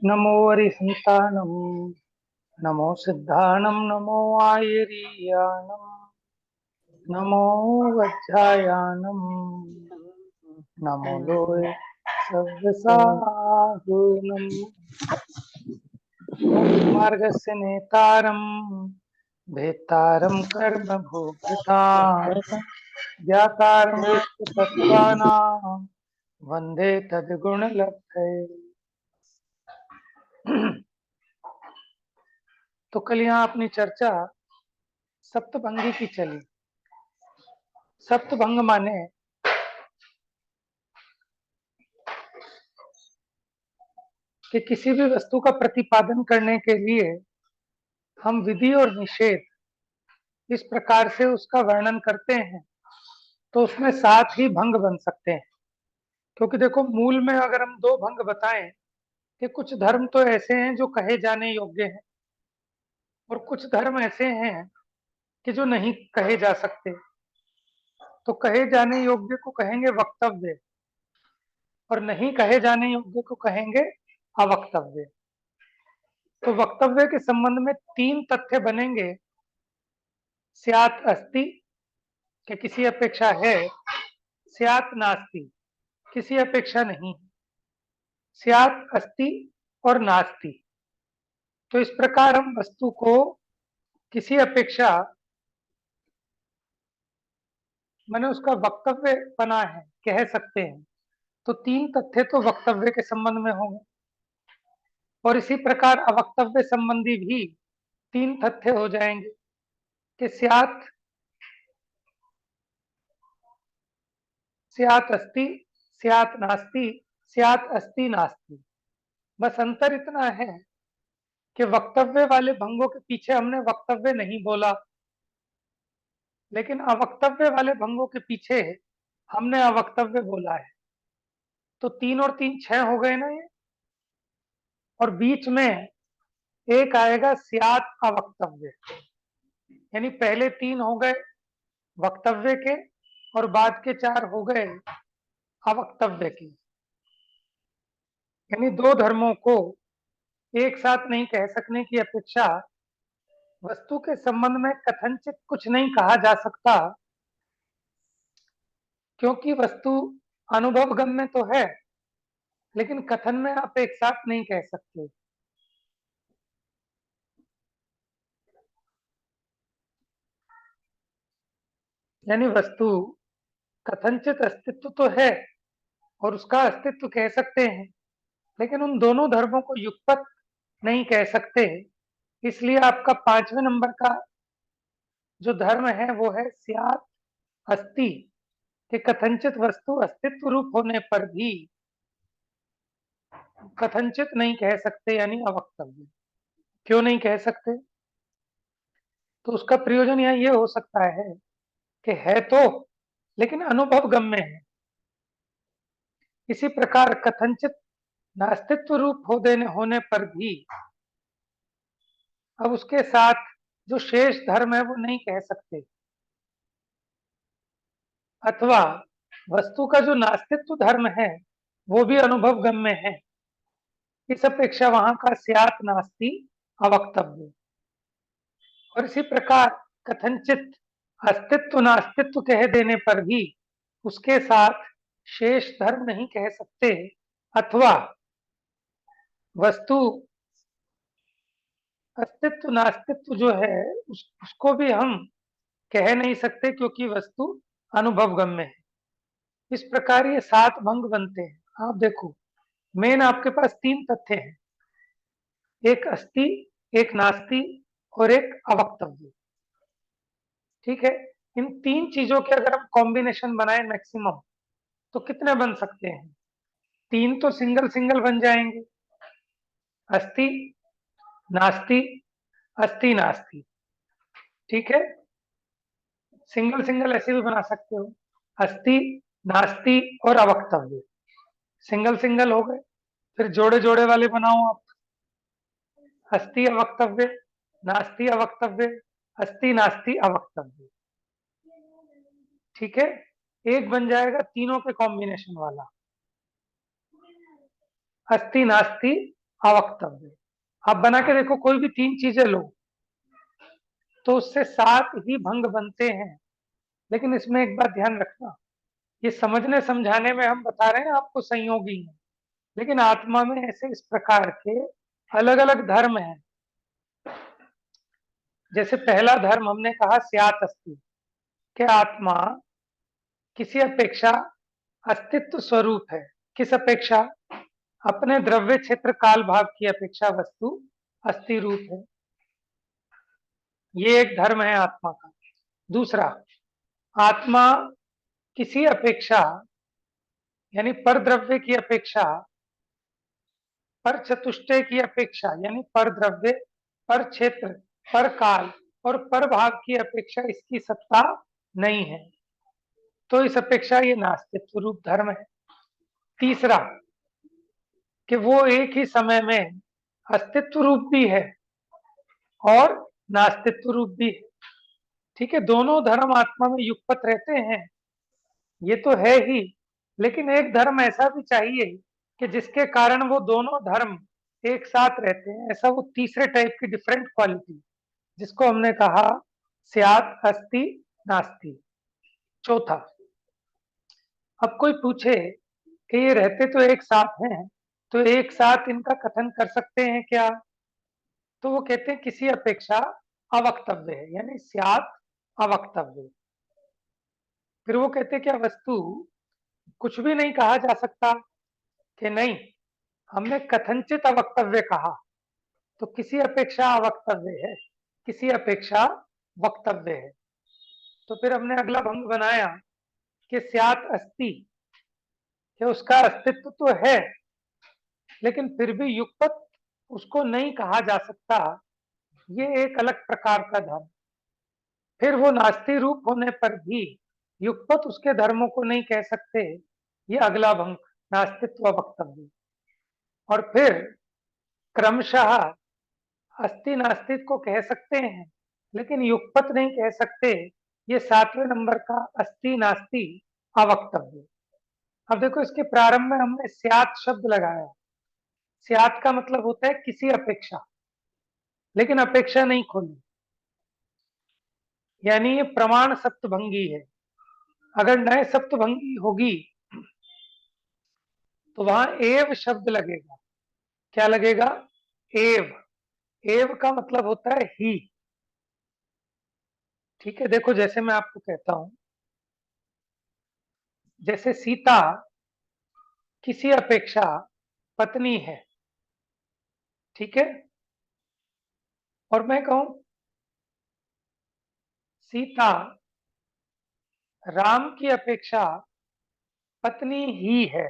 नमो अरिहन्ताणं नमो सिद्धाणं नमो आयरीयाणं नमो वज्रायाणं नमो लोय सव्यसाहुनं मार्गस्य नेतारं भेत्तारं कर्मभोक्तां ज्ञातारं विश्वतत्त्वानां वन्दे तद्गुणलब्धये। तो कल यहाँ अपनी चर्चा सप्तभंगी की चली। सप्तभंग माने कि किसी भी वस्तु का प्रतिपादन करने के लिए हम विधि और निषेध इस प्रकार से उसका वर्णन करते हैं तो उसमें सात ही भंग बन सकते हैं। क्योंकि देखो, मूल में अगर हम दो भंग बताएं कि कुछ धर्म तो ऐसे हैं जो कहे जाने योग्य हैं और कुछ धर्म ऐसे हैं कि जो नहीं कहे जा सकते, तो कहे जाने योग्य को कहेंगे वक्तव्य और नहीं कहे जाने योग्य को कहेंगे अवक्तव्य। तो वक्तव्य के संबंध में तीन तथ्य बनेंगे। स्यात् अस्ति कि किसी अपेक्षा है, स्यात् नास्ति किसी अपेक्षा नहीं, स्यात् अस्ति और नास्ति। तो इस प्रकार हम वस्तु को किसी अपेक्षा माने उसका वक्तव्य बना है कह सकते हैं। तो तीन तथ्य तो वक्तव्य के संबंध में होंगे और इसी प्रकार अवक्तव्य संबंधी भी तीन तथ्य हो जाएंगे कि स्यात् स्यात् अस्ति, स्यात् नास्ति, स्यात् अस्ति नास्ति। बस अंतर इतना है कि वक्तव्य वाले भंगों के पीछे हमने वक्तव्य नहीं बोला, लेकिन अवक्तव्य वाले भंगों के पीछे हमने अवक्तव्य बोला है। तो तीन और तीन छह हो गए ना ये, और बीच में एक आएगा स्यात् अवक्तव्य, यानी पहले तीन हो गए वक्तव्य के और बाद के चार हो गए अवक्तव्य के। यानी दो धर्मों को एक साथ नहीं कह सकने की अपेक्षा वस्तु के संबंध में कथनचित कुछ नहीं कहा जा सकता, क्योंकि वस्तु अनुभव गम्य तो है लेकिन कथन में आप एक साथ नहीं कह सकते। यानी वस्तु कथनचित अस्तित्व तो है और उसका अस्तित्व कह सकते हैं, लेकिन उन दोनों धर्मों को युगपत नहीं कह सकते। इसलिए आपका पांचवें नंबर का जो धर्म है वो है स्यात् अस्ति, कि कथनचित वस्तु अस्तित्व रूप होने पर भी कथनचित नहीं कह सकते, यानी अवक्तव्य। क्यों नहीं कह सकते? तो उसका प्रयोजन यहाँ ये हो सकता है कि है तो लेकिन अनुभव गम्य है। इसी प्रकार कथनचित नास्तित्व रूप होने पर भी अब उसके साथ जो शेष धर्म है वो नहीं कह सकते, अथवा वस्तु का जो नास्तित्व धर्म है वो भी अनुभव गम्य है। इस अपेक्षा वहां का स्यात् नास्ति अवक्तव्य। और इसी प्रकार कथनचित अस्तित्व नास्तित्व कह देने पर भी उसके साथ शेष धर्म नहीं कह सकते, अथवा वस्तु अस्तित्व नास्तित्व जो है उसको भी हम कह नहीं सकते, क्योंकि वस्तु अनुभव गम्य है। इस प्रकार ये सात भंग बनते हैं। आप देखो, मेन आपके पास तीन तथ्य हैं, एक अस्ति, एक नास्ति और एक अवक्तव्य। ठीक है, इन तीन चीजों के अगर हम कॉम्बिनेशन बनाए मैक्सिमम तो कितने बन सकते हैं? तीन तो सिंगल सिंगल बन जाएंगे, अस्ति नास्ति अस्ति नास्ति। ठीक है, सिंगल सिंगल ऐसे भी बना सकते हो, अस्ति नास्ति और अवक्तव्य। सिंगल सिंगल हो गए, फिर जोड़े जोड़े वाले बनाओ आप, अस्ति अवक्तव्य, नास्ति अवक्तव्य, अस्ति नास्ति अवक्तव्य। ठीक है, एक बन जाएगा तीनों के कॉम्बिनेशन वाला, अस्ति नास्ति अवक्तव्य। आप बना के देखो, कोई भी तीन चीजें लो तो उससे सात ही भंग बनते हैं। लेकिन इसमें एक बात ध्यान रखना, ये समझने समझाने में हम बता रहे हैं आपको संयोगी है, लेकिन आत्मा में ऐसे इस प्रकार के अलग अलग धर्म हैं। जैसे पहला धर्म हमने कहा स्यात् अस्ति, कि आत्मा किसी अपेक्षा अस्तित्व स्वरूप है। किस अपेक्षा? अपने द्रव्य क्षेत्र काल भाव की अपेक्षा वस्तु अस्थि रूप है। ये एक धर्म है आत्मा का। दूसरा, आत्मा किसी अपेक्षा यानी पर द्रव्य की अपेक्षा, पर चतुष्टय की अपेक्षा यानी पर द्रव्य, पर क्षेत्र, पर काल और पर भाव की अपेक्षा इसकी सत्ता नहीं है, तो इस अपेक्षा ये नास्तित्व रूप धर्म है। तीसरा, कि वो एक ही समय में अस्तित्व रूप भी है और नास्तित्व रूप भी है। ठीक है, दोनों धर्म आत्मा में युगपत रहते हैं, ये तो है ही, लेकिन एक धर्म ऐसा भी चाहिए कि जिसके कारण वो दोनों धर्म एक साथ रहते हैं। ऐसा वो तीसरे टाइप की डिफरेंट क्वालिटी, जिसको हमने कहा स्यात् अस्ति नास्ति। चौथा, अब कोई पूछे कि ये रहते तो एक साथ हैं, तो एक साथ इनका कथन कर सकते हैं क्या? तो वो कहते हैं किसी अपेक्षा अवक्तव्य है, यानी स्यात् अवक्तव्य। फिर वो कहते हैं क्या वस्तु कुछ भी नहीं कहा जा सकता? कि नहीं, हमने कथनचित अवक्तव्य कहा, तो किसी अपेक्षा अवक्तव्य है, किसी अपेक्षा वक्तव्य है। तो फिर हमने अगला भंग बनाया कि स्यात् अस्ति, कि उसका अस्तित्व तो है लेकिन फिर भी युगपत उसको नहीं कहा जा सकता, ये एक अलग प्रकार का धर्म। फिर वो नास्ति रूप होने पर भी युगपत उसके धर्मों को नहीं कह सकते, ये अगला भंग, नास्तित्व वक्तव्य। और फिर क्रमशः अस्ति नास्तित्व को कह सकते हैं लेकिन युगपत नहीं कह सकते, ये सातवें नंबर का अस्ति नास्ति अवक्तव्य। अब देखो, इसके प्रारंभ में हमने स्यात् शब्द लगाया। स्यात् का मतलब होता है किसी अपेक्षा, लेकिन अपेक्षा नहीं खोली, यानी ये प्रमाण सप्तभंगी है। अगर नए सप्तभंगी होगी तो वहां एव शब्द लगेगा। क्या लगेगा? एव। एव का मतलब होता है ही। ठीक है, देखो जैसे मैं आपको कहता हूं, जैसे सीता किसी अपेक्षा पत्नी है, ठीक है, और मैं कहूं सीता राम की अपेक्षा पत्नी ही है।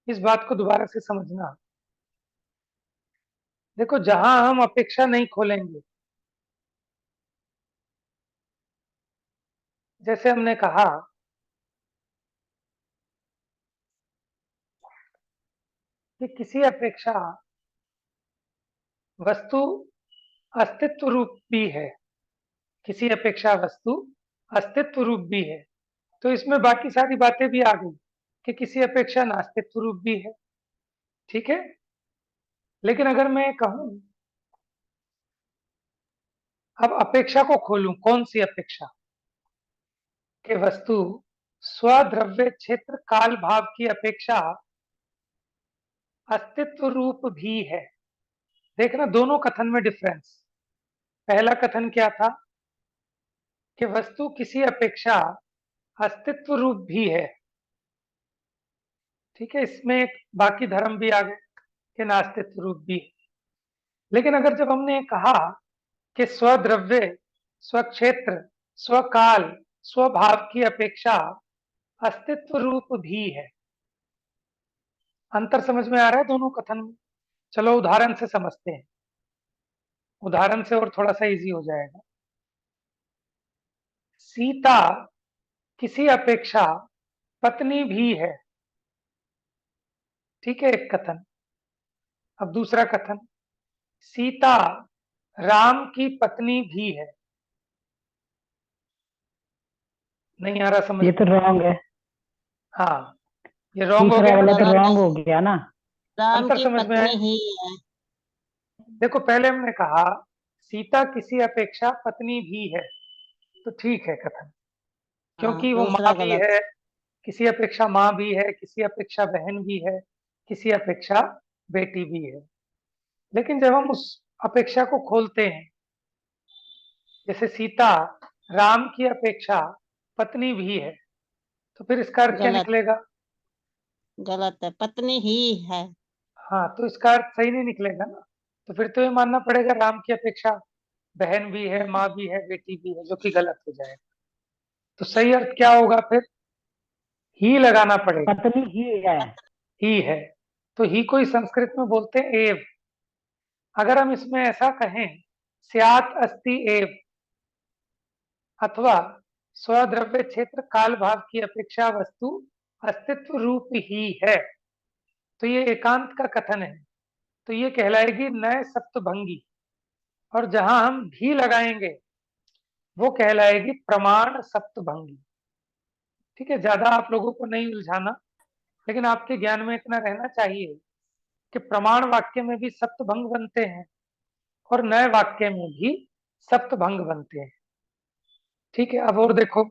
इस बात को दोबारा से समझना। देखो, जहां हम अपेक्षा नहीं खोलेंगे, जैसे हमने कहा कि किसी अपेक्षा वस्तु अस्तित्व रूप भी है, किसी अपेक्षा वस्तु अस्तित्व रूप भी है, तो इसमें बाकी सारी बातें भी आ गई कि किसी अपेक्षा नास्तित्व रूप भी है। ठीक है, लेकिन अगर मैं कहूं, अब अपेक्षा को खोलूं, कौन सी अपेक्षा? कि वस्तु स्वद्रव्य क्षेत्र काल भाव की अपेक्षा अस्तित्व रूप भी है। देखना दोनों कथन में डिफरेंस। पहला कथन क्या था? कि वस्तु किसी अपेक्षा अस्तित्व रूप भी है। ठीक है, इसमें एक बाकी धर्म भी आ गए कि नास्तित्व रूप भी है। लेकिन अगर जब हमने कहा कि स्वद्रव्य, स्वक्षेत्र, स्वकाल, स्वभाव की अपेक्षा अस्तित्व रूप भी है, अंतर समझ में आ रहा है दोनों कथन में? चलो उदाहरण से समझते हैं, उदाहरण से और थोड़ा सा इजी हो जाएगा। सीता किसी अपेक्षा पत्नी भी है, ठीक है, एक कथन। अब दूसरा कथन, सीता राम की पत्नी भी है। नहीं आ रहा समझ ये में? तो रॉन्ग है। हाँ, ये रॉन्ग हो दूसरा गया ना वाला तो फिर। रॉन्ग हो गया ना। राम अंतर की समझ में पत्नी आया? ही है। देखो पहले हमने कहा सीता किसी अपेक्षा पत्नी भी है, तो ठीक है कथन, हाँ, क्योंकि वो माँ दूसरा भी गलत। है, किसी अपेक्षा माँ भी है, किसी अपेक्षा बहन भी है, किसी अपेक्षा बेटी भी है। लेकिन जब हम उस अपेक्षा को खोलते हैं, जैसे सीता राम की अपेक्षा पत्नी भी है, तो फिर इसका अर्थ क्या गलत। निकलेगा? गलत है, पत्नी ही है। हाँ, तो इसका अर्थ सही नहीं निकलेगा ना। तो फिर तो ये मानना पड़ेगा राम की अपेक्षा बहन भी है, माँ भी है, बेटी भी है, जो कि गलत हो जाएगा। तो सही अर्थ क्या होगा फिर? ही लगाना पड़ेगा। पत्नी ही है। ही है, तो ही को ही संस्कृत में बोलते हैं एव। अगर हम इसमें ऐसा कहें स्यात् अस्ति एव, अथवा स्वद्रव्य क्षेत्र काल भाव की अपेक्षा वस्तु अस्तित्व रूप ही है, तो ये एकांत का कथन है, तो ये कहलाएगी नए सप्तभंगी। और जहां हम भी लगाएंगे वो कहलाएगी प्रमाण सप्तभंगी। ठीक है, ज्यादा आप लोगों को नहीं उलझाना, लेकिन आपके ज्ञान में इतना रहना चाहिए कि प्रमाण वाक्य में भी सप्तभंग बनते हैं और नए वाक्य में भी सप्तभंग बनते हैं। ठीक है, अब और देखो,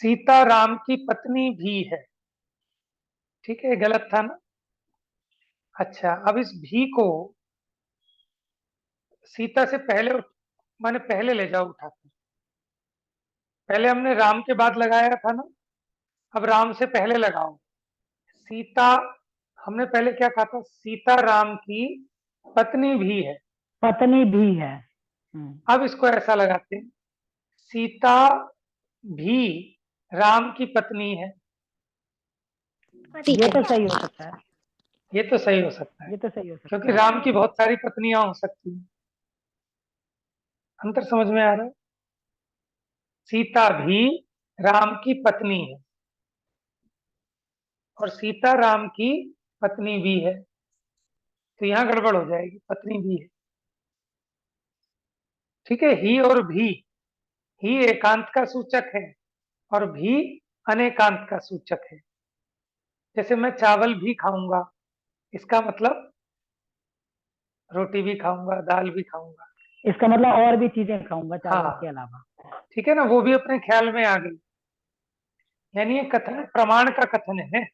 सीता राम की पत्नी भी है। ठीक है, गलत था ना? अच्छा, अब इस भी को सीता से पहले माने पहले ले जाओ उठा के। पहले हमने राम के बाद लगाया था ना, अब राम से पहले लगाओ। सीता, हमने पहले क्या कहा था? सीता राम की पत्नी भी है। पत्नी भी है। अब इसको ऐसा लगाते हैं, सीता भी राम की पत्नी है। ये तो सही हो सकता है। ये तो सही हो सकता है, ये तो सही हो सकता क्योंकि है। राम की बहुत सारी पत्नियां हो सकती हैं। अंतर समझ में आ रहा है? सीता भी राम की पत्नी है और सीता राम की पत्नी भी है, तो यहां गड़बड़ हो जाएगी, पत्नी भी है। ठीक है, ही और भी, ही एकांत का सूचक है और भी अनेकांत का सूचक है। जैसे मैं चावल भी खाऊंगा, इसका मतलब रोटी भी खाऊंगा, दाल भी खाऊंगा। इसका मतलब और भी चीजें खाऊंगा चावल के हाँ, अलावा। ठीक है ना, वो भी अपने ख्याल में आ गई। यानी ये कथन प्रमाण का कथन है,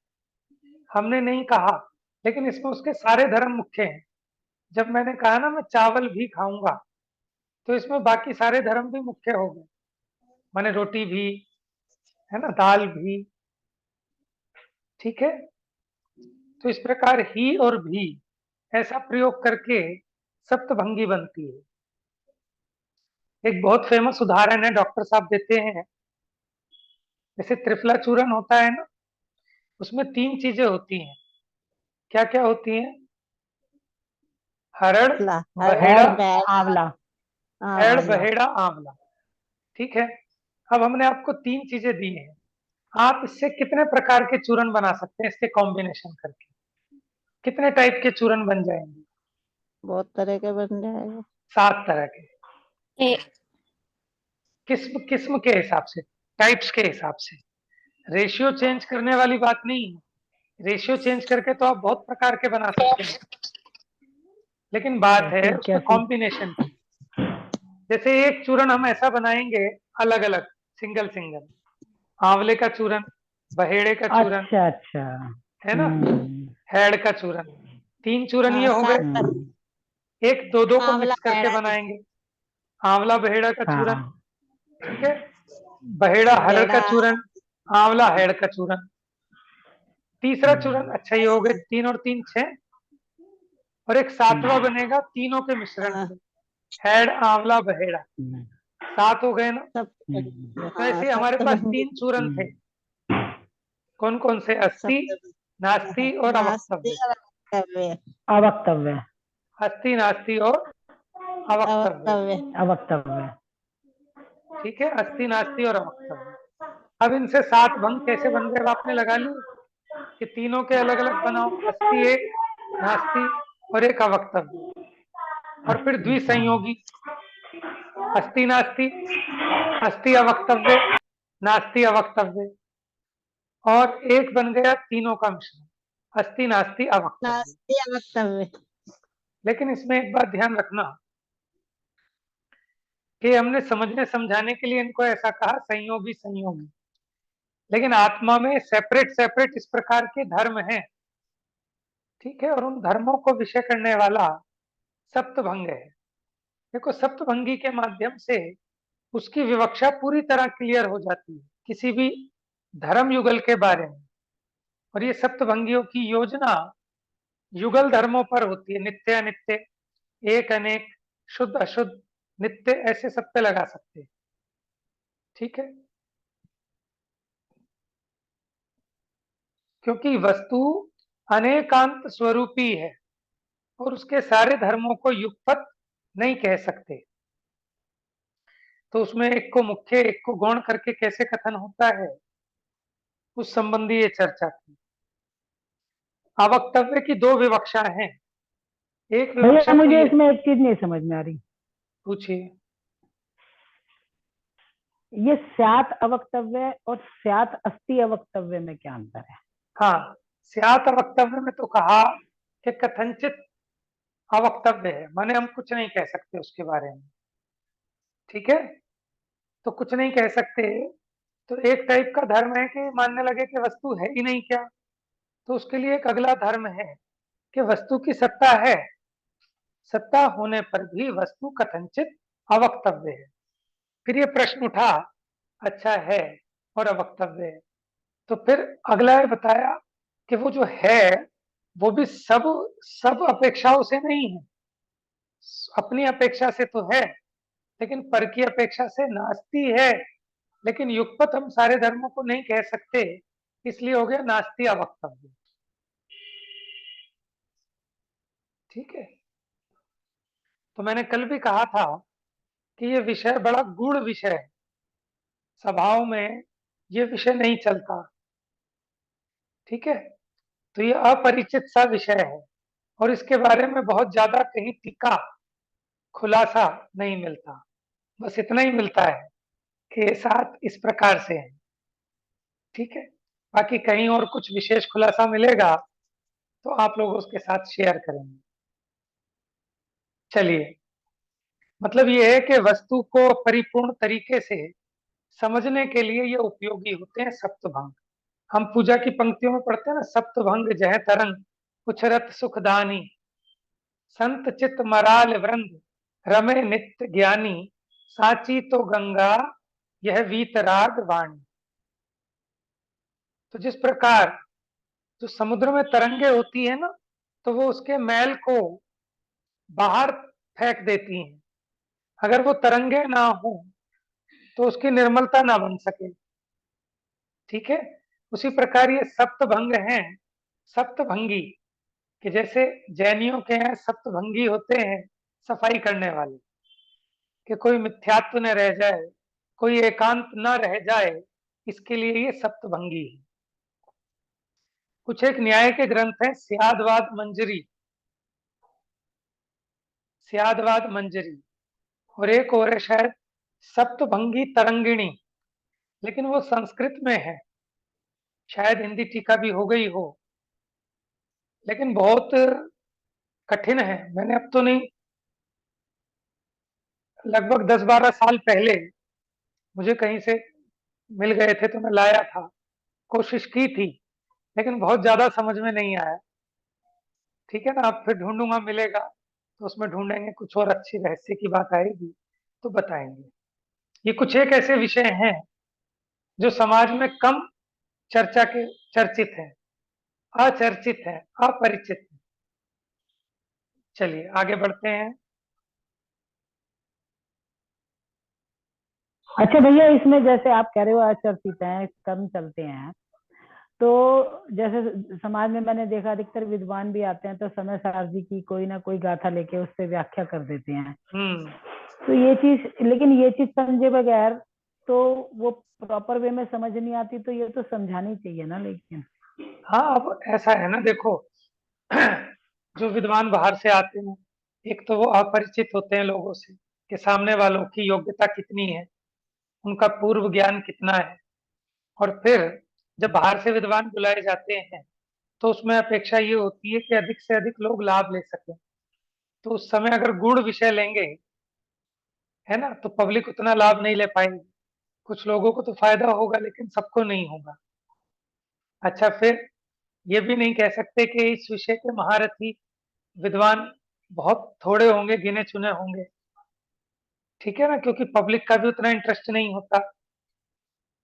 हमने नहीं कहा, लेकिन इसमें उसके सारे धर्म मुख्य हैं। जब मैंने कहा ना मैं चावल भी खाऊंगा, तो इसमें बाकी सारे धर्म भी मुख्य हो गए, माने रोटी भी, है ना, दाल भी। ठीक है, तो इस प्रकार ही और भी ऐसा प्रयोग करके सप्तभंगी बनती है। एक बहुत फेमस उदाहरण है, डॉक्टर साहब देते हैं। जैसे त्रिफला चूर्ण होता है ना, उसमें तीन चीजें होती हैं। क्या क्या होती हैं? हरड़, बहेड़ा, और आंवला। हैड़, आंवला। बहेड़ा, आंवला। ठीक है, अब हमने आपको तीन चीजें दी हैं, आप इससे कितने प्रकार के चूर्ण बना सकते हैं? इसके कॉम्बिनेशन करके कितने टाइप के चूर्ण बन जाएंगे? बहुत तरह के बन जाएगा। 7 तरह के। किस्म किस्म के हिसाब से, टाइप्स के हिसाब से। रेशियो चेंज करने वाली बात नहीं है। रेशियो चेंज करके तो आप बहुत प्रकार के बना सकते हैं, लेकिन बात है कैसे उसके कैसे? कॉम्बिनेशन की। जैसे एक चूर्ण हम ऐसा बनाएंगे अलग अलग, सिंगल सिंगल, आंवले का चूर्ण, बहेड़े का चूर्ण, अच्छा अच्छा। है ना, हम्म। हैड़ का चूर्ण। 3 चूर्ण ये हाँ, हो गए। 7 तरह। एक दो दो को आंवला मिक्स करके पेड़ा का। बनाएंगे, आंवला बहेड़ा का चूर्ण। हाँ। ठीक है, बहेड़ा हरड़ का पेड़ा। चूर्ण, आंवला हैड़ का चूर्ण। तीसरा चूर्ण, अच्छा ये हो गए 3 और 3 6, और एक सातवां बनेगा तीनों के मिश्रण हाँ, से, हैड़, आंवला, बहेड़ा। हम्म, 7 हो गए ना? सब। हम्म, तो हाँ, ऐसे सब हमारे तो पास बन गई। 3 चूर्ण थे। हम्म। कौन कौन से? सब अस्थि, तो बन नास्ति गई। और नाश्ते अवक्तव्य। और अवक्तव्य। अवक्तव्य। अस्थि, नास्ति और अवक्तव्य। अवक्तव्य। अवक्तव्य। ठीक है, अस्थि, नास्ति और अवक्तव्य। अब इनसे 7 भंग कैसे बन गए? अब आपने लगा लिए कि तीनों के अलग अलग बनाओ, अस्थि एक, नास्ति और एक अवक्तव्य। और फिर द्विसंयोगी, अस्थि नास्ति, अस्थि अवक्तव्य, नास्ति अवक्तव्य, और एक बन गया तीनों का मिश्रण। अस्ति नास्ति अवक्तव्य। नास्ति अवक्तव्य। लेकिन इसमें एक बात ध्यान रखना कि हमने समझने समझाने के लिए इनको ऐसा कहा संयोगी संयोगी, लेकिन आत्मा में सेपरेट सेपरेट इस प्रकार के धर्म हैं, ठीक है, और उन धर्मों को विषय करने वाला सप्तभंग है। देखो, सप्तभंगी के माध्यम से उसकी विवक्षा पूरी तरह क्लियर हो जाती है किसी भी धर्म युगल के बारे में। और ये सप्तभंगियों की योजना युगल धर्मों पर होती है, नित्य अनित्य, एक अनेक, शुद्ध अशुद्ध, नित्य, ऐसे सब पे लगा सकते हैं, ठीक है। क्योंकि वस्तु अनेकांत स्वरूपी है और उसके सारे धर्मों को युगपत नहीं कह सकते, तो उसमें एक को मुख्य एक को गौण करके कैसे कथन होता है, उस संबंधी ये चर्चा थी। अवक्तव्य की दो विवक्षा हैं। एक भैया विवक्षा तो मुझे ये, इसमें एक चीज नहीं समझ में आ रही, पूछिए। ये स्यात् अवक्तव्य और स्यात् अस्ति अवक्तव्य में क्या अंतर है? हाँ, स्यात् अवक्तव्य में तो कहा कि कथनचित अवक्तव्य है, माने हम कुछ नहीं कह सकते उसके बारे में, ठीक है, तो कुछ नहीं कह सकते। तो एक टाइप का धर्म है कि मानने लगे कि वस्तु है ही नहीं क्या, तो उसके लिए एक अगला धर्म है कि वस्तु की सत्ता है, सत्ता होने पर भी वस्तु कथनचित अवक्तव्य है। फिर ये प्रश्न उठा, अच्छा है और अवक्तव्य है, तो फिर अगला बताया कि वो जो है वो भी सब सब अपेक्षाओं से नहीं है, अपनी अपेक्षा से तो है, लेकिन पर की अपेक्षा से नास्ती है। लेकिन युगपत हम सारे धर्मों को नहीं कह सकते, इसलिए हो गया नास्ती अवक्तव्य, ठीक है। तो मैंने कल भी कहा था कि ये विषय बड़ा गूढ़ विषय है, सभाओं में ये विषय नहीं चलता, ठीक है। तो ये अपरिचित सा विषय है और इसके बारे में बहुत ज्यादा कहीं टीका खुलासा नहीं मिलता, बस इतना ही मिलता है कि ये साथ इस प्रकार से है, ठीक है। बाकी कहीं और कुछ विशेष खुलासा मिलेगा तो आप लोग उसके साथ शेयर करेंगे। चलिए, मतलब ये है कि वस्तु को परिपूर्ण तरीके से समझने के लिए ये उपयोगी होते हैं सप्तभंग। हम पूजा की पंक्तियों में पढ़ते हैं ना, सप्तभंग जह तरंग उछरत सुखदानी, संत चित मराल वृंद रमे नित्य ज्ञानी, साची तो गंगा यह वीतराग वाणी। तो जिस प्रकार जो समुद्र में तरंगे होती है ना, तो वो उसके मैल को बाहर फेंक देती हैं, अगर वो तरंगे ना हो तो उसकी निर्मलता ना बन सके, ठीक है। उसी प्रकार ये सप्तभंग हैं, सप्तभंगी, कि जैसे जैनियों के हैं सप्तभंगी होते हैं सफाई करने वाले, कि कोई मिथ्यात्व न रह जाए, कोई एकांत न रह जाए, इसके लिए ये सप्तभंगी है। कुछ एक न्याय के ग्रंथ हैं, स्यादवाद मंजरी, स्यादवाद मंजरी, और एक और है शायद सप्तभंगी तरंगिणी, लेकिन वो संस्कृत में है, शायद हिंदी टीका भी हो गई हो, लेकिन बहुत कठिन है। मैंने अब तो नहीं, लगभग 10-12 साल पहले मुझे कहीं से मिल गए थे तो मैं लाया था, कोशिश की थी, लेकिन बहुत ज्यादा समझ में नहीं आया, ठीक है ना। अब फिर ढूंढूंगा, मिलेगा तो उसमें ढूंढेंगे, कुछ और अच्छी रहस्य की बात आएगी तो बताएंगे। ये कुछ एक ऐसे विषय हैं जो समाज में कम चर्चा के चर्चित है, अचर्चित है, अपरिचित है। चलिए आगे बढ़ते हैं। अच्छा भैया, इसमें जैसे आप कह रहे हो अचर्चित हैं, कम चलते हैं, तो जैसे समाज में मैंने देखा अधिकतर विद्वान भी आते हैं तो समय सारथी की कोई ना कोई गाथा लेके उस पर व्याख्या कर देते हैं। तो ये चीज, लेकिन ये चीज समझे बगैर तो वो प्रॉपर वे में समझ नहीं आती, तो ये तो समझानी चाहिए ना। लेकिन हाँ, अब ऐसा है ना, देखो जो विद्वान बाहर से आते हैं, एक तो वो अपरिचित होते हैं लोगों से, कि सामने वालों की योग्यता कितनी है, उनका पूर्व ज्ञान कितना है, और फिर जब बाहर से विद्वान बुलाए जाते हैं तो उसमें अपेक्षा ये होती है कि अधिक से अधिक लोग लाभ ले सकें। तो उस समय अगर गूढ़ विषय लेंगे, है ना, तो पब्लिक उतना लाभ नहीं ले पाएगी। कुछ लोगों को तो फायदा होगा लेकिन सबको नहीं होगा। अच्छा, फिर ये भी नहीं कह सकते कि इस विषय के महारथी विद्वान बहुत थोड़े होंगे, गिने चुने होंगे, ठीक है ना, क्योंकि पब्लिक का भी उतना इंटरेस्ट नहीं होता।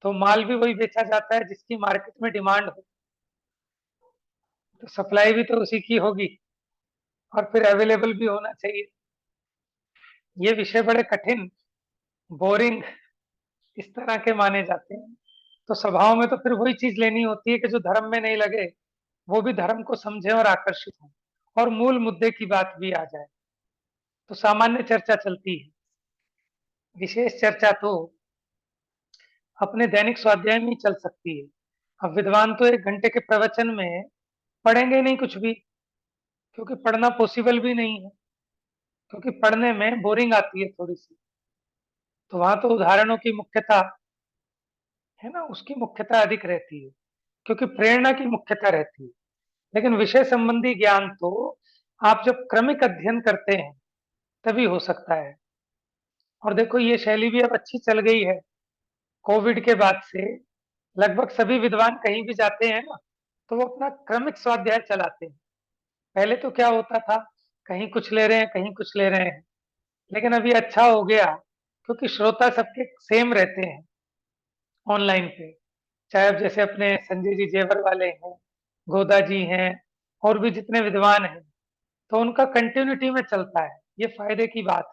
तो माल भी वही बेचा जाता है जिसकी मार्केट में डिमांड हो, तो सप्लाई भी तो उसी की होगी, और फिर अवेलेबल भी होना चाहिए। ये विषय बड़े कठिन, बोरिंग इस तरह के माने जाते हैं। तो सभाओं में तो फिर वही चीज लेनी होती है कि जो धर्म में नहीं लगे, वो भी धर्म को समझे और आकर्षित हो, और मूल मुद्दे की बात भी आ जाए। तो सामान्य चर्चा चलती है, विशेष चर्चा तो अपने दैनिक स्वाध्याय में ही चल सकती है। अब विद्वान तो 1 घंटे के प्रवचन में पढ़ेंगे नहीं कुछ भी, क्योंकि पढ़ना पॉसिबल भी नहीं है, क्योंकि पढ़ने में बोरिंग आती है थोड़ी सी। तो वहां तो उदाहरणों की मुख्यता, है ना, उसकी मुख्यता अधिक रहती है, क्योंकि प्रेरणा की मुख्यता रहती है। लेकिन विषय संबंधी ज्ञान तो आप जब क्रमिक अध्ययन करते हैं तभी हो सकता है। और देखो, ये शैली भी अब अच्छी चल गई है। कोविड के बाद से लगभग सभी विद्वान कहीं भी जाते हैं ना, तो वो अपना क्रमिक स्वाध्याय चलाते हैं। पहले तो क्या होता था, कहीं कुछ ले रहे हैं, कहीं कुछ ले रहे हैं, लेकिन अभी अच्छा हो गया, क्योंकि श्रोता सबके सेम रहते हैं ऑनलाइन पे। चाहे अब जैसे अपने संजय जी जेवर वाले हैं, गोदा जी हैं, और भी जितने विद्वान हैं, तो उनका कंटिन्यूटी में चलता है, ये फायदे की बात है।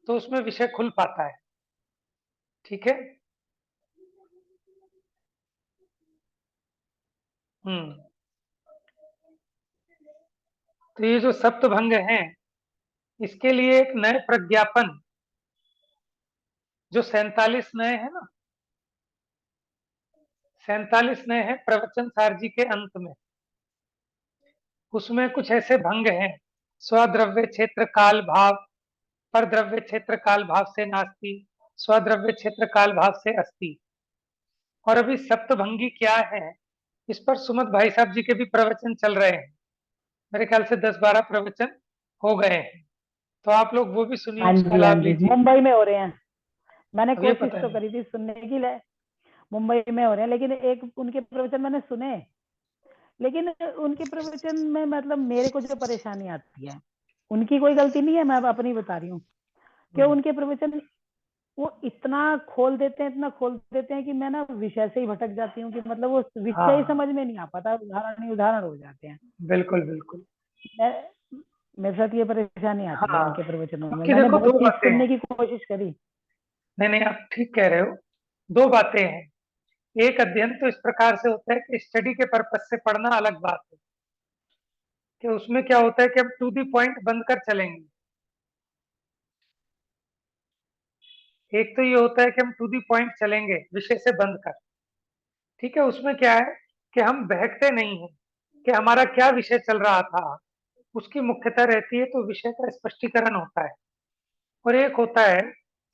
तो उसमें विषय खुल पाता है, ठीक है। हम्म। तो ये जो सप्तभंग हैं, इसके लिए एक नए प्रज्ञापन, जो 47 नए हैं ना, 47 नए हैं प्रवचन सार जी के अंत में, उसमें कुछ ऐसे भंग हैं: स्वद्रव्य क्षेत्र काल भाव, पर द्रव्य क्षेत्र काल भाव से नास्ति, स्वद्रव्य क्षेत्र काल भाव से अस्ति। और अभी सप्तभंगी क्या है, इस पर सुमत भाई साहब जी के भी प्रवचन चल रहे हैं। मेरे ख्याल से 10-12 प्रवचन हो गए हैं, तो आप लोग वो भी सुनिए, हाँ उसका जी, हाँ लाभ जी, लीजिए। मुंबई में हो रहे हैं। मैंने अब ये कोशिश पता तो नहीं। करी थी सुनने की, मुंबई में हो रहे हैं, लेकिन एक उनके प्रवचन मैंने सुने, लेकिन उनके प्रवचन में मतलब मेरे को जो परेशानी आती है, उनकी कोई गलती नहीं है, मैं अपनी बता रही हूँ कि हम्म, उनके प्रवचन वो इतना खोल देते हैं, इतना खोल देते हैं कि मैं ना विषय से ही भटक जाती हूँ, कि मतलब वो विषय ही हाँ, समझ में नहीं आ पाता, उदाहरण ही उदाहरण हो जाते हैं। बिल्कुल बिल्कुल। मैं मेरे साथ ये परेशानी आती है हाँ, उनके प्रवचनों में। बाकी मैंने देखो, बहुत दो चीज बातें सुनने हैं। की कोशिश करी। नहीं नहीं, आप ठीक कह रहे हो। दो बातें हैं। एक, अध्ययन तो इस प्रकार से होता है कि स्टडी के पर्पज से पढ़ना अलग बात है, कि उसमें क्या होता है कि हम टू दी पॉइंट बंद कर चलेंगे। एक तो ये होता है कि हम टू दी पॉइंट चलेंगे विषय से बंद कर, ठीक है। उसमें क्या है कि हम बहकते नहीं हैं, कि हमारा क्या विषय चल रहा था, उसकी मुख्यता रहती है, तो विषय का स्पष्टीकरण होता है। और एक होता है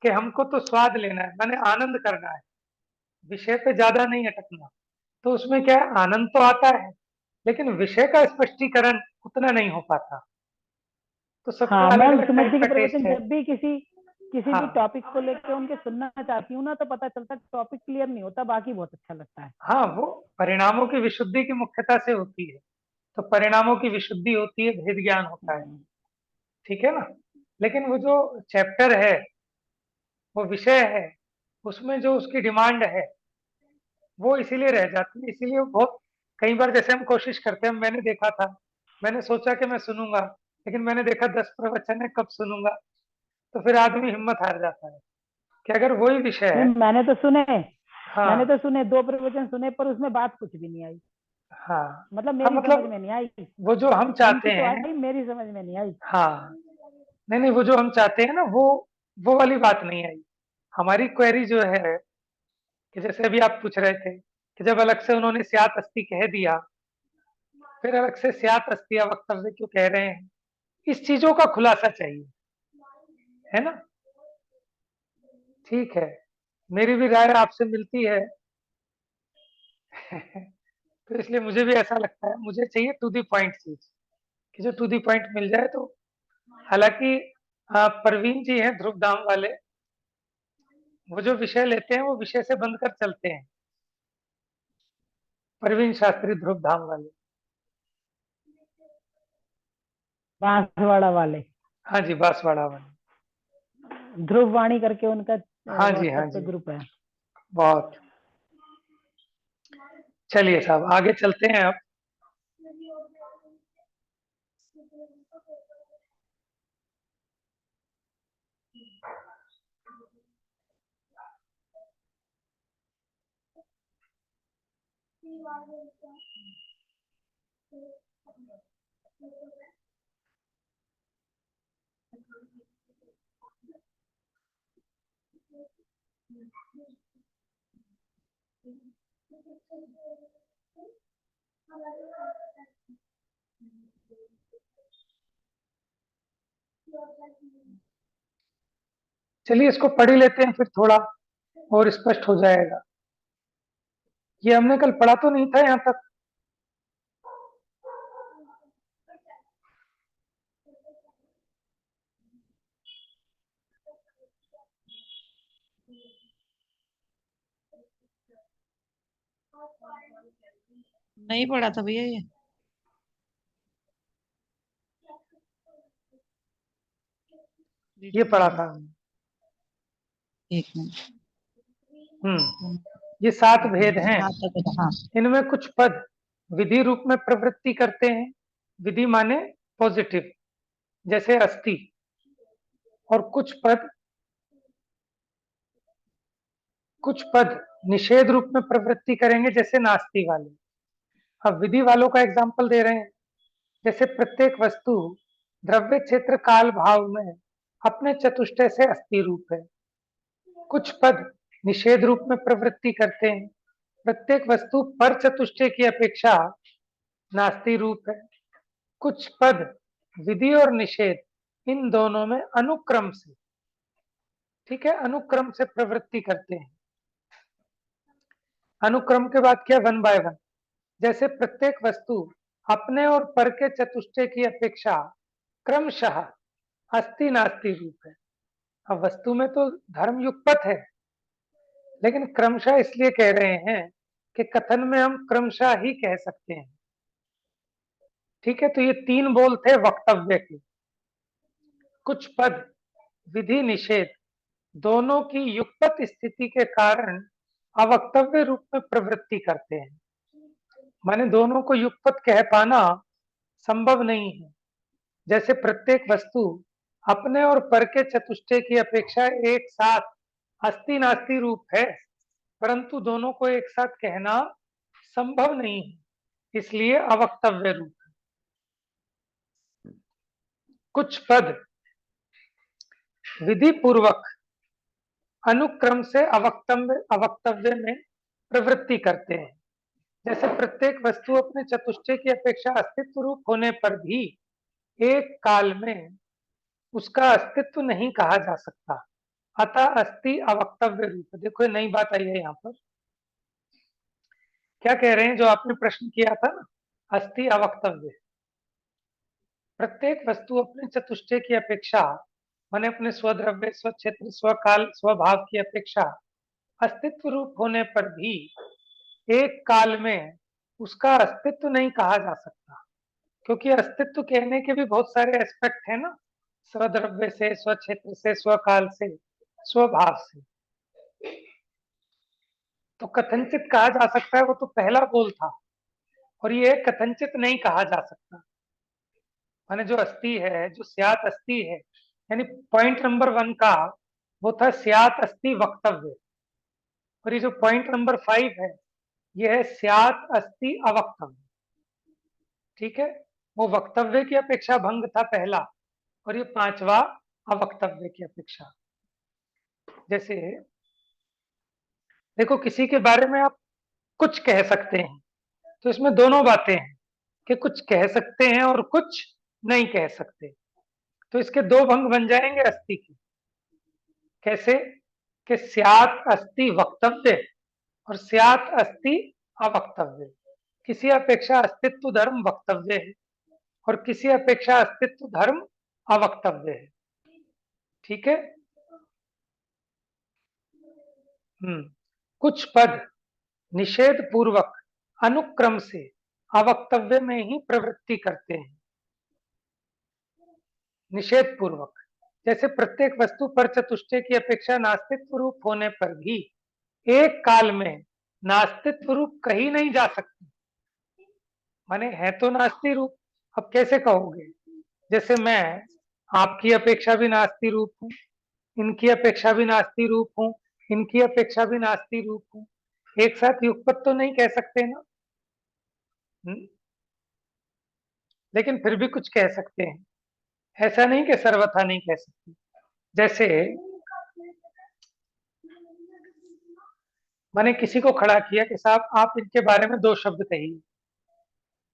कि हमको तो स्वाद लेना है, माने आनंद करना है, विषय पे ज्यादा नहीं अटकना। तो उसमें क्या है, आनंद तो आता है, लेकिन विषय का स्पष्टीकरण उतना नहीं हो पाता। तो सबका हाँ, अलग मैं अलग सुमित टाइप जी के का टेस्ट प्रवचन है। जब भी किसी भी हाँ टॉपिक को लेकर उनके सुनना चाहती हूँ ना, तो पता चलता है टॉपिक क्लियर नहीं होता, बाकी बहुत अच्छा लगता है। हाँ, वो परिणामों की विशुद्धि की मुख्यता से होती है। तो परिणामों की विशुद्धि होती है, भेद ज्ञान होता है, ठीक है ना। लेकिन वो जो चैप्टर है, वो विषय है, उसमें जो उसकी डिमांड है, वो इसीलिए रह जाती है। इसीलिए वो बहुत, कई बार जैसे हम कोशिश करते हैं, मैंने देखा था, मैंने सोचा कि मैं सुनूंगा, लेकिन मैंने देखा 10 प्रवचन है, कब सुनूंगा। तो फिर आदमी हिम्मत हार जाता है, कि अगर वही विषय नहीं, है। मैंने हाँ तो सुने, 2 प्रवचन सुने, पर उसमें बात कुछ भी नहीं आई। हाँ मतलब हाँ, मेरी समझ मतलब में नहीं आई। वो जो हम चाहते उनकी तो हैं। आई, मेरी समझ में नहीं आई। हाँ, नहीं नहीं, वो जो हम चाहते हैं ना, वो वाली बात नहीं आई। हमारी क्वेरी जो है, कि जैसे अभी आप पूछ रहे थे, कि जब अलग से उन्होंने स्यात अस्थि कह दिया, फिर अलग से स्यात अस्थिया वक्तव्य क्यों कह रहे हैं, इस चीजों का खुलासा चाहिए, है ना। ठीक है, मेरी भी राय आपसे मिलती है। तो इसलिए मुझे भी ऐसा लगता है, मुझे चाहिए टू द पॉइंट चीज, कि जो टू द पॉइंट मिल जाए तो। हालांकि परवीन जी हैं ध्रुव धाम वाले, वो जो विषय लेते हैं वो विषय से बंद कर चलते हैं, परवीन शास्त्री ध्रुव धाम वाले। बांसवाड़ा वाले, हाँ जी, बांसवाड़ा वाले। ध्रुव वाणी करके उनका हाँ जी, हाँ व्हाट्सएप पे जी, ग्रुप है। बहुत। चलिए साहब, आगे चलते हैं अब। चलिए इसको पढ़ ही लेते हैं, फिर थोड़ा और स्पष्ट हो जाएगा। ये हमने कल पढ़ा तो नहीं था यहाँ तक? नहीं पढ़ा था भैया ये पढ़ा था हमने। एक मिनट। ये 7 भेद हैं। हाँ इनमें कुछ पद विधि रूप में प्रवृत्ति करते हैं, विधि माने पॉजिटिव, जैसे अस्थि, और कुछ पद निषेध रूप में प्रवृत्ति करेंगे, जैसे नास्ति वाले। अब विधि वालों का एग्जाम्पल दे रहे हैं, जैसे प्रत्येक वस्तु द्रव्य क्षेत्र काल भाव में अपने चतुष्टय से अस्थि रूप है। कुछ पद निषेध रूप में प्रवृत्ति करते हैं, प्रत्येक वस्तु पर चतुष्टय की अपेक्षा नास्ति रूप है। कुछ पद विधि और निषेध इन दोनों में अनुक्रम से, ठीक है, अनुक्रम से प्रवृत्ति करते हैं। अनुक्रम के बाद क्या? 1 by 1। जैसे प्रत्येक वस्तु अपने और पर के चतुष्टय की अपेक्षा क्रमशः अस्थि नास्ति रूप है। अब वस्तु में तो धर्म युगपत है, लेकिन क्रमशः इसलिए कह रहे हैं कि कथन में हम क्रमशः ही कह सकते हैं, ठीक है। तो ये 3 बोल थे वक्तव्य के। कुछ पद विधि निषेध दोनों की युगपत स्थिति के कारण अवक्तव्य रूप में प्रवृत्ति करते हैं, माने दोनों को युगपत कह पाना संभव नहीं है। जैसे प्रत्येक वस्तु अपने और पर के चतुष्टय की अपेक्षा एक साथ अस्थि नास्ति रूप है, परंतु दोनों को एक साथ कहना संभव नहीं है, इसलिए अवक्तव्य रूप है। कुछ पद विधि पूर्वक अनुक्रम से अवक्तव्य में प्रवृत्ति करते हैं। जैसे प्रत्येक वस्तु अपने चतुष्टय की अपेक्षा अस्तित्व रूप होने पर भी एक काल में उसका अस्तित्व नहीं कहा जा सकता, अतः अस्थि अवक्तव्य रूप। देखो नई बात आई है यहाँ पर। क्या कह रहे हैं? जो आपने प्रश्न किया था ना, अस्थि अवक्तव्य। प्रत्येक वस्तु अपने चतुष्टय की अपेक्षा, माने अपने स्वद्रव्य, स्वक्षेत्र, स्वकाल, स्वभाव की अपेक्षा अस्तित्व रूप होने पर भी एक काल में उसका अस्तित्व नहीं कहा जा सकता, क्योंकि अस्तित्व कहने के भी बहुत सारे एस्पेक्ट है ना, स्वद्रव्य से, स्वक्षेत्र से, स्वकाल से, स्वभाव से। तो कथनचित कहा जा सकता है, वो तो पहला बोल था, और ये कथनचित नहीं कहा जा सकता। माने जो अस्थि है, जो स्यात् अस्थि है, यानी पॉइंट नंबर 1 का वो था स्यात् अस्थि वक्तव्य, और ये जो पॉइंट नंबर 5 है, ये है स्यात् अस्थि अवक्तव्य, ठीक है। वो वक्तव्य की अपेक्षा भंग था पहला, और ये 5वां अवक्तव्य की अपेक्षा। जैसे देखो, किसी के बारे में आप कुछ कह सकते हैं, तो इसमें दोनों बातें हैं कि कुछ कह सकते हैं और कुछ नहीं कह सकते। तो इसके 2 भंग बन जाएंगे अस्थि के। कैसे? कि स्यात् अस्थि वक्तव्य और स्यात् अस्थि अवक्तव्य। किसी अपेक्षा अस्तित्व धर्म वक्तव्य है और किसी अपेक्षा अस्तित्व धर्म अवक्तव्य है। ठीक है। कुछ पद निषेध पूर्वक अनुक्रम से अवक्तव्य में ही प्रवृत्ति करते हैं। निषेध पूर्वक, जैसे प्रत्येक वस्तु पर चतुष्टय की अपेक्षा नास्तित्व रूप होने पर भी एक काल में नास्तित्व रूप कही नहीं जा सकती। माने है तो नास्ति रूप, अब कैसे कहोगे? जैसे मैं आपकी अपेक्षा भी नास्ति रूप हूं, इनकी अपेक्षा भी नास्ति रूप हूं, इनकी अपेक्षा भी नास्ति रूप हूं, एक साथ युगपत तो नहीं कह सकते ना। लेकिन फिर भी कुछ कह सकते हैं, ऐसा नहीं कि सर्वथा नहीं कह सकते। जैसे मैंने किसी को खड़ा किया कि साहब आप इनके बारे में 2 शब्द कहिए,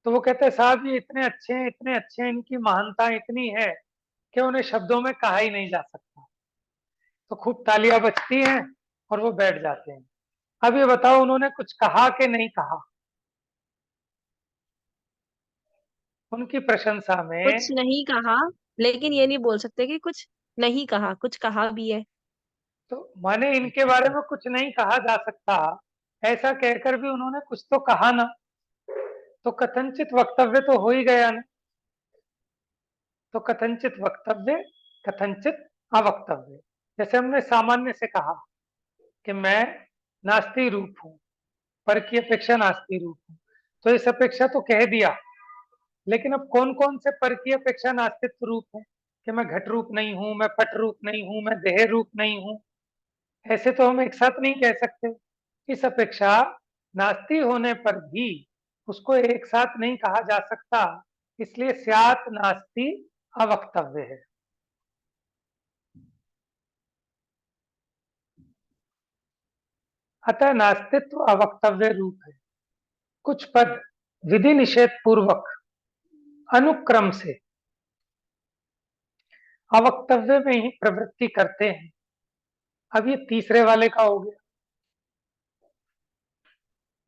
तो वो कहते हैं साहब ये इतने अच्छे हैं, इतने अच्छे हैं, इनकी महानता इतनी है कि उन्हें शब्दों में कहा ही नहीं जा सकता। तो खूब तालियां बजती हैं और वो बैठ जाते हैं। अब ये बताओ उन्होंने कुछ कहा कि नहीं कहा? उनकी प्रशंसा में कुछ नहीं कहा, लेकिन ये नहीं बोल सकते कि कुछ नहीं कहा, कुछ कहा भी है। तो माने इनके बारे में कुछ नहीं कहा जा सकता, ऐसा कहकर भी उन्होंने कुछ तो कहा ना, तो कथनचित वक्तव्य तो हो ही गया ना। तो कथनचित वक्तव्य, कथनचित अवक्तव्य। जैसे हमने सामान्य से कहा कि मैं नास्ति रूप हूं, पर की अपेक्षा नास्ति रूप हूं, तो इस अपेक्षा तो कह दिया। लेकिन अब कौन कौन से पर की अपेक्षा नास्तित्व रूप है कि मैं घट रूप नहीं हूं, मैं पट रूप नहीं हूं, मैं देह रूप नहीं हूं, ऐसे तो हम एक साथ नहीं कह सकते। इस अपेक्षा नास्ति होने पर भी उसको एक साथ नहीं कहा जा सकता, इसलिए स्यात् नास्ति अवक्तव्य है। अतः नास्तित्व अवक्तव्य रूप है। कुछ पद विधि निषेध पूर्वक अनुक्रम से अवक्तव्य में ही प्रवृत्ति करते हैं। अब ये तीसरे वाले का हो गया।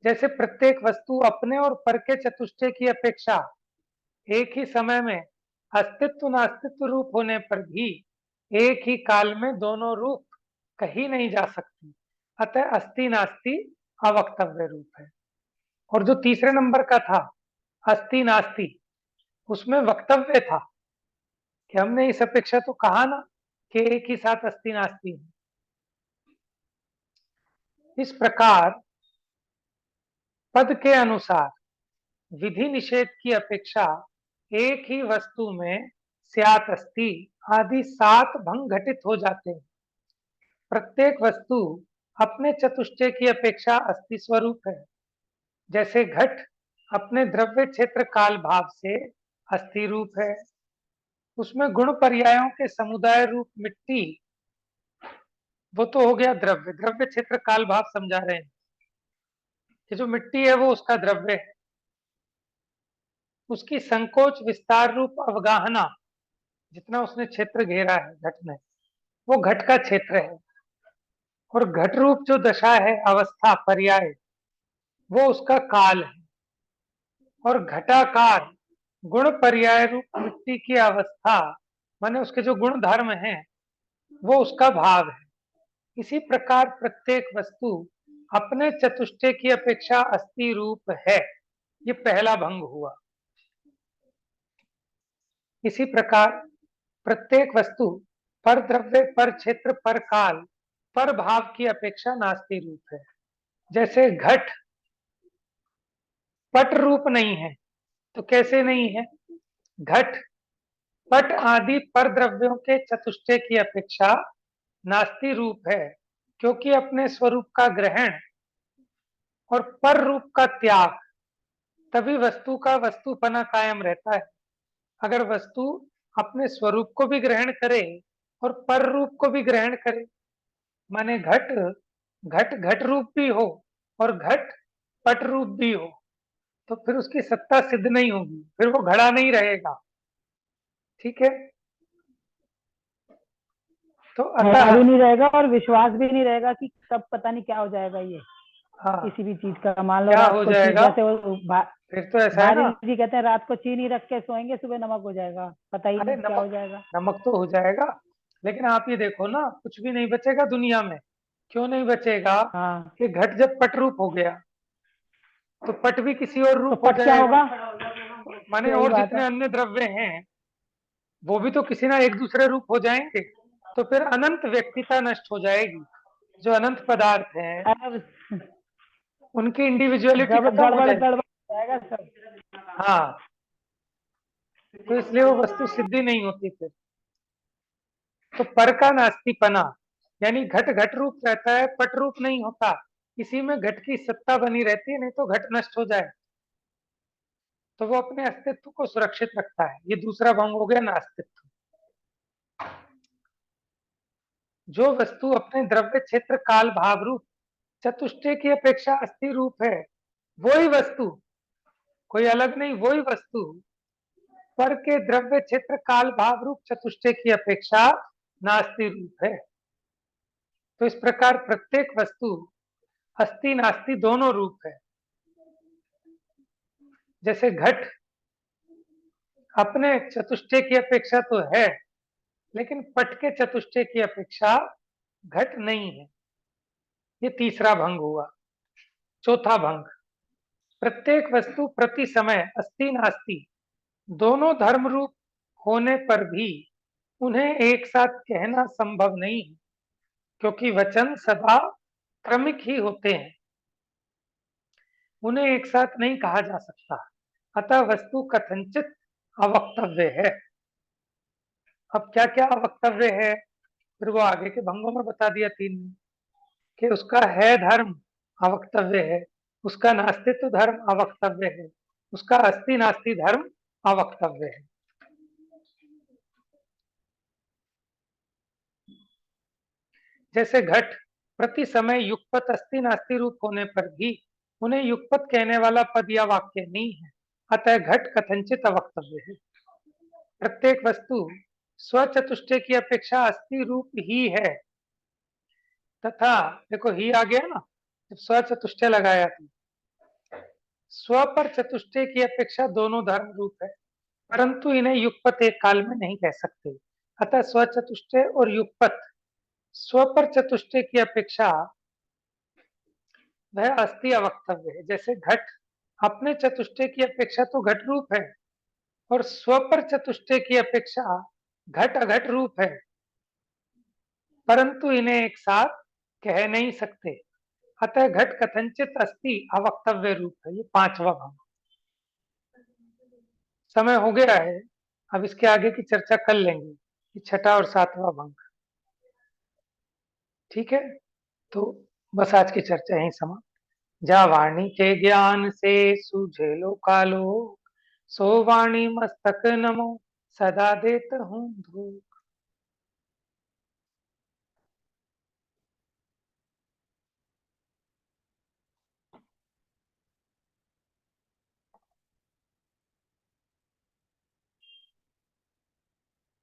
जैसे प्रत्येक वस्तु अपने और पर के चतुष्टय की अपेक्षा एक ही समय में अस्तित्व नास्तित्व रूप होने पर भी एक ही काल में दोनों रूप कही नहीं जा सकती, अतः अस्ति नास्ति अवक्तव्य रूप है। और जो तीसरे नंबर का था अस्ति नास्ति, उसमें वक्तव्य था कि हमने इस अपेक्षा तो कहा ना कि एक ही साथ अस्ति नास्ति है। इस प्रकार पद के अनुसार विधि निषेध की अपेक्षा एक ही वस्तु में स्यात् अस्ति आदि 7 भंग घटित हो जाते हैं। प्रत्येक वस्तु अपने चतुष्टय की अपेक्षा अस्ति स्वरूप है। जैसे घट अपने द्रव्य क्षेत्र काल भाव से अस्ति रूप है, उसमें गुण पर्यायों के समुदाय रूप मिट्टी, वो तो हो गया द्रव्य, द्रव्य क्षेत्र काल भाव समझा रहे हैं कि जो मिट्टी है वो उसका द्रव्य है। उसकी संकोच विस्तार रूप अवगाहना, जितना उसने क्षेत्र घेरा है घट में, वो घट का क्षेत्र है। और घट रूप जो दशा है, अवस्था पर्याय, वो उसका काल है। और घटाकार गुण पर्याय रूप मिट्टी की अवस्था, माने उसके जो गुण धर्म हैं, वो उसका भाव है। इसी प्रकार प्रत्येक वस्तु अपने चतुष्टय की अपेक्षा अस्ति रूप है। ये पहला भंग हुआ। इसी प्रकार प्रत्येक वस्तु पर द्रव्य, पर क्षेत्र, पर काल, पर भाव की अपेक्षा नास्ति रूप है। जैसे घट पट रूप नहीं है, तो कैसे नहीं है? घट पट आदि पर द्रव्यों के चतुष्टय की अपेक्षा नास्ति रूप है, क्योंकि अपने स्वरूप का ग्रहण और पर रूप का त्याग, तभी वस्तु का वस्तुपना कायम रहता है। अगर वस्तु अपने स्वरूप को भी ग्रहण करे और पर रूप को भी ग्रहण करे, माने घट घट घट रूप भी हो और घट पट रूप भी हो, तो फिर उसकी सत्ता सिद्ध नहीं होगी, फिर वो घड़ा नहीं रहेगा। ठीक है। तो घड़ा अतः भी नहीं रहेगा और विश्वास भी नहीं रहेगा कि कब पता नहीं क्या हो जाएगा ये। हाँ किसी भी चीज का, मान लो क्या रात हो को जाएगा? जैसे वो फिर तो ऐसा है ना, बारिश जी कहते हैं रात को चीनी रख के सोएंगे, सुबह नमक हो जाएगा, पता ही अरे नहीं क्या हो नमक, जाएगा। नमक तो हो जाएगा, लेकिन आप ये देखो ना, कुछ भी नहीं बचेगा दुनिया में। क्यों नहीं बचेगा? हाँ, कि घट जब पट रूप हो गया तो पट भी किसी और तो रूप हो पट क्या जाएगा। होगा? माने यही और बात जितने है। अन्य द्रव्य हैं वो भी तो किसी ना एक दूसरे रूप हो जाएंगे, तो फिर अनंत व्यक्तिता नष्ट हो जाएगी। जो अनंत पदार्थ हैं अब उनकी इंडिविजुअलिटी जब खत्म हो गड़बड़ जाएगी। गड़बड़ हो जाएगा सब। हाँ, तो इसलिए वो वस्तु सिद्धि नहीं होती फिर। तो पर का नास्तिपना, यानी घट घट रूप रहता है, पट रूप नहीं होता। इसी में घट की सत्ता बनी रहती है, नहीं तो घट नष्ट हो जाए तो वो अपने अस्तित्व को सुरक्षित रखता है। ये दूसरा भंग हो गया नास्तित्व। जो वस्तु अपने द्रव्य क्षेत्र काल भाव रूप चतुष्टय की अपेक्षा अस्थि रूप है, वही वस्तु, कोई अलग नहीं, वही वस्तु पर के द्रव्य क्षेत्र काल भाव रूप चतुष्टय की अपेक्षा नास्ति रूप है। तो इस प्रकार प्रत्येक वस्तु अस्थि नास्ति दोनों रूप है। जैसे घट अपने चतुष्टय की अपेक्षा तो है, लेकिन पट के चतुष्टय की अपेक्षा घट नहीं है। ये तीसरा भंग हुआ। चौथा भंग, प्रत्येक वस्तु प्रति समय अस्थि नास्ति दोनों धर्म रूप होने पर भी उन्हें एक साथ कहना संभव नहीं है, क्योंकि वचन सदा क्रमिक ही होते हैं, उन्हें एक साथ नहीं कहा जा सकता। अतः वस्तु कथनचित अवक्तव्य है। अब क्या क्या अवक्तव्य है, फिर वो आगे के भंगों में बता दिया तीन में, कि उसका है धर्म अवक्तव्य है, उसका नास्तित्व धर्म अवक्तव्य है, उसका अस्ति नास्ति धर्म अवक्तव्य है। जैसे घट प्रति समय युगपत अस्ति नास्ति रूप होने पर भी उन्हें युगपत कहने वाला पद या वाक्य नहीं है, अतः घट कथनचित अवक्तव्य है। प्रत्येक वस्तु स्वचतुष्टय की अपेक्षा अस्ति रूप ही है तथा, देखो ही आ गया ना, जब स्वचतुष्टय लगाया था, स्व पर चतुष्टय की अपेक्षा दोनों धर्म रूप है, परंतु इन्हें युगपत एक काल में नहीं कह सकते। अतः स्वचतुष्टय और युगपत स्व पर चतुष्टय की अपेक्षा वह अस्थि अवक्तव्य है। जैसे घट अपने चतुष्टय की अपेक्षा तो घट रूप है, और स्व पर चतुष्टय की अपेक्षा घट अघट रूप है, परंतु इन्हें एक साथ कह नहीं सकते। अतः घट कथनचित अस्थि अवक्तव्य रूप है। ये पांचवा भंग। समय हो गया है, अब इसके आगे की चर्चा कर लेंगे। ये छठा और सातवां भंग। ठीक है, तो बस आज की चर्चा यहीं समाप्त। जा वाणी के ज्ञान से सूझे लो कालो, सो वाणी मस्तक नमो सदा देत हूँ धूप।